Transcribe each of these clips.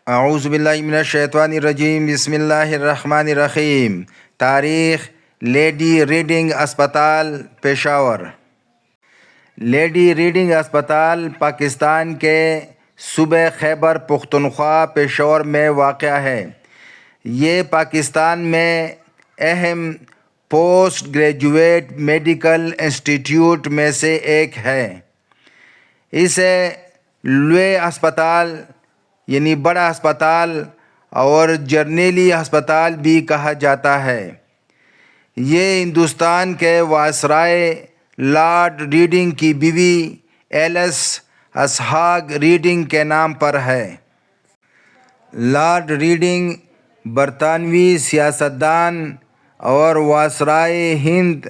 اعوذ باللہ من الشیطان الرجیم، بسم اللہ الرحمن الرحیم۔ تاریخ: لیڈی ریڈنگ اسپتال، پشاور۔ لیڈی ریڈنگ اسپتال پاکستان کے صوبہ خیبر پختونخوا پشاور میں واقع ہے۔ یہ پاکستان میں اہم پوسٹ گریجویٹ میڈیکل انسٹیٹیوٹ میں سے ایک ہے۔ اسے لوے اسپتال یعنی بڑا اسپتال اور جرنیلی اسپتال بھی کہا جاتا ہے۔ یہ ہندوستان کے وائسرائے لارڈ ریڈنگ کی بیوی ایلس اسہاگ ریڈنگ کے نام پر ہے۔ لارڈ ریڈنگ برطانوی سیاستدان اور وائسرائے ہند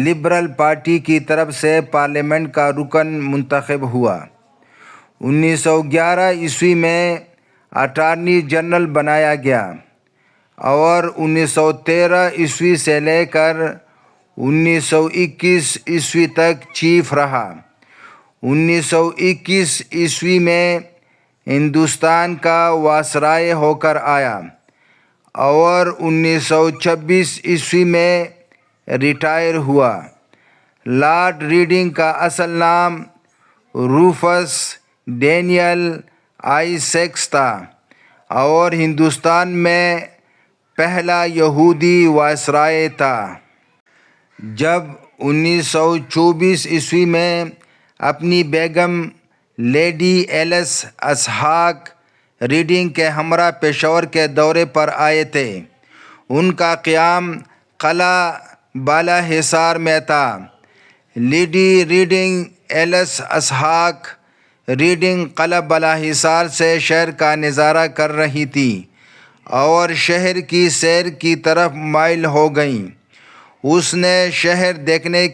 لبرل پارٹی کی طرف سے پارلیمنٹ کا رکن منتخب ہوا۔ 1911 عیسوی میں اٹارنی جنرل بنایا گیا اور 1913 عیسوی سے لے کر 1921 عیسوی تک چیف رہا۔ 1921 عیسوی میں ہندوستان کا وائسرائے ہو کر آیا اور 1926 عیسوی میں ریٹائر ہوا۔ لارڈ ریڈنگ کا اصل نام روفس ڈینیل آئیسیکس تھا اور ہندوستان میں پہلا یہودی وائسرائے تھا۔ جب 1924 عیسوی میں اپنی بیگم لیڈی ایلس اسہاگ ریڈنگ کے ہمراہ پشاور کے دورے پر آئے تھے۔ ان کا قیام قلعہ بالا حصار میں تھا۔ لیڈی ریڈنگ ایلس اسہاگ ریڈنگ قلعہ بالا حصار سے شہر کا نظارہ کر رہی تھی اور شہر کی سیر کی طرف مائل ہو گئیں۔ اس نے شہر دیکھنے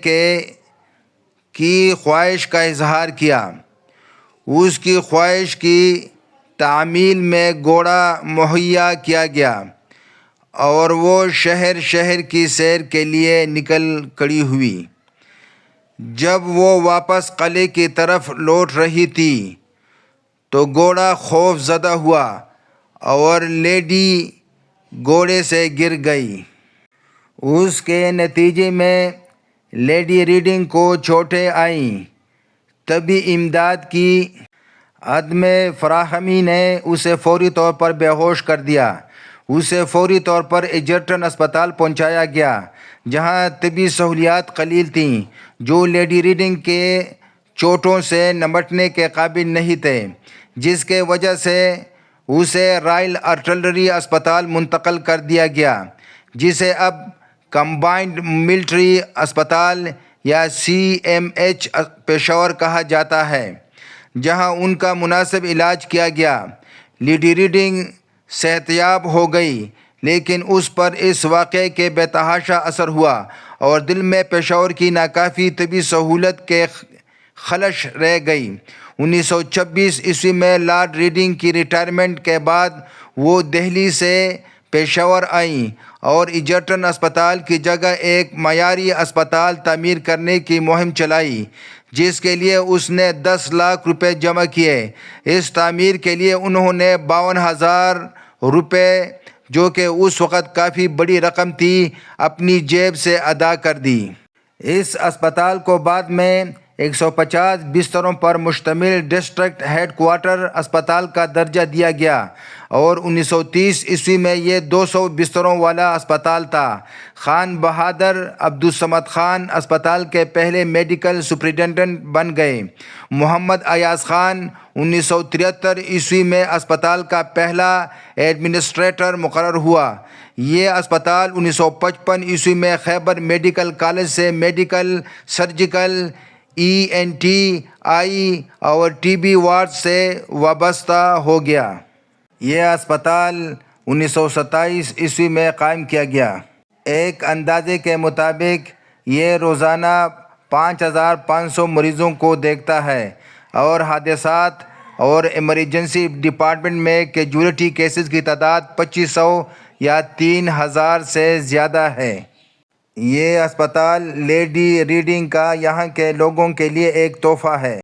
کی خواہش کا اظہار کیا۔ اس کی خواہش کی تعمیل میں گھوڑا مہیا کیا گیا اور وہ شہر کی سیر کے لیے نکل کھڑی ہوئی۔ جب وہ واپس قلعے کی طرف لوٹ رہی تھی تو گھوڑا خوف زدہ ہوا اور لیڈی گھوڑے سے گر گئی۔ اس کے نتیجے میں لیڈی ریڈنگ کو چوٹیں آئیں۔ طبی امداد کی عدم فراہمی نے اسے فوری طور پر بے ہوش کر دیا۔ اسے فوری طور پر ایجرٹن اسپتال پہنچایا گیا جہاں طبی سہولیات قلیل تھیں جو لیڈی ریڈنگ کے چوٹوں سے نمٹنے کے قابل نہیں تھے، جس کی وجہ سے اسے رائل آرٹلری اسپتال منتقل کر دیا گیا جسے اب کمبائنڈ ملٹری اسپتال یا CMH پشاور کہا جاتا ہے، جہاں ان کا مناسب علاج کیا گیا۔ لیڈی ریڈنگ صحتیاب ہو گئی لیکن اس پر اس واقعے کے بے تحاشا اثر ہوا اور دل میں پشاور کی ناکافی طبی سہولت کے خلش رہ گئی۔ 1926 عیسوی میں لارڈ ریڈنگ کی ریٹائرمنٹ کے بعد وہ دہلی سے پشاور آئیں اور ایجرٹن اسپتال کی جگہ ایک معیاری اسپتال تعمیر کرنے کی مہم چلائی، جس کے لیے اس نے 10 لاکھ روپے جمع کیے۔ اس تعمیر کے لیے انہوں نے 52,000 روپے، جو کہ اس وقت کافی بڑی رقم تھی، اپنی جیب سے ادا کر دی۔ اس اسپتال کو بعد میں 150 بستروں پر مشتمل ڈسٹرکٹ ہیڈ کوارٹر اسپتال کا درجہ دیا گیا اور 1930 عیسوی میں یہ 200 بستروں والا اسپتال تھا۔ خان بہادر عبدالصمد خان اسپتال کے پہلے میڈیکل سپرنٹنڈنٹ بن گئے۔ محمد ایاز خان 1973 عیسوی میں اسپتال کا پہلا ایڈمنسٹریٹر مقرر ہوا۔ یہ اسپتال 1955 عیسوی میں خیبر میڈیکل کالج سے میڈیکل، سرجیکل، ENT، آئی اور TB وارڈ سے وابستہ ہو گیا۔ یہ اسپتال 1927 عیسوی میں قائم کیا گیا۔ ایک اندازے کے مطابق یہ روزانہ 5,500 مریضوں کو دیکھتا ہے اور حادثات اور ایمرجنسی ڈپارٹمنٹ میں کیجویلٹی کیسز کی تعداد 2,500 یا 3,000 سے زیادہ ہے۔ یہ اسپتال لیڈی ریڈنگ کا یہاں کے لوگوں کے لیے ایک تحفہ ہے۔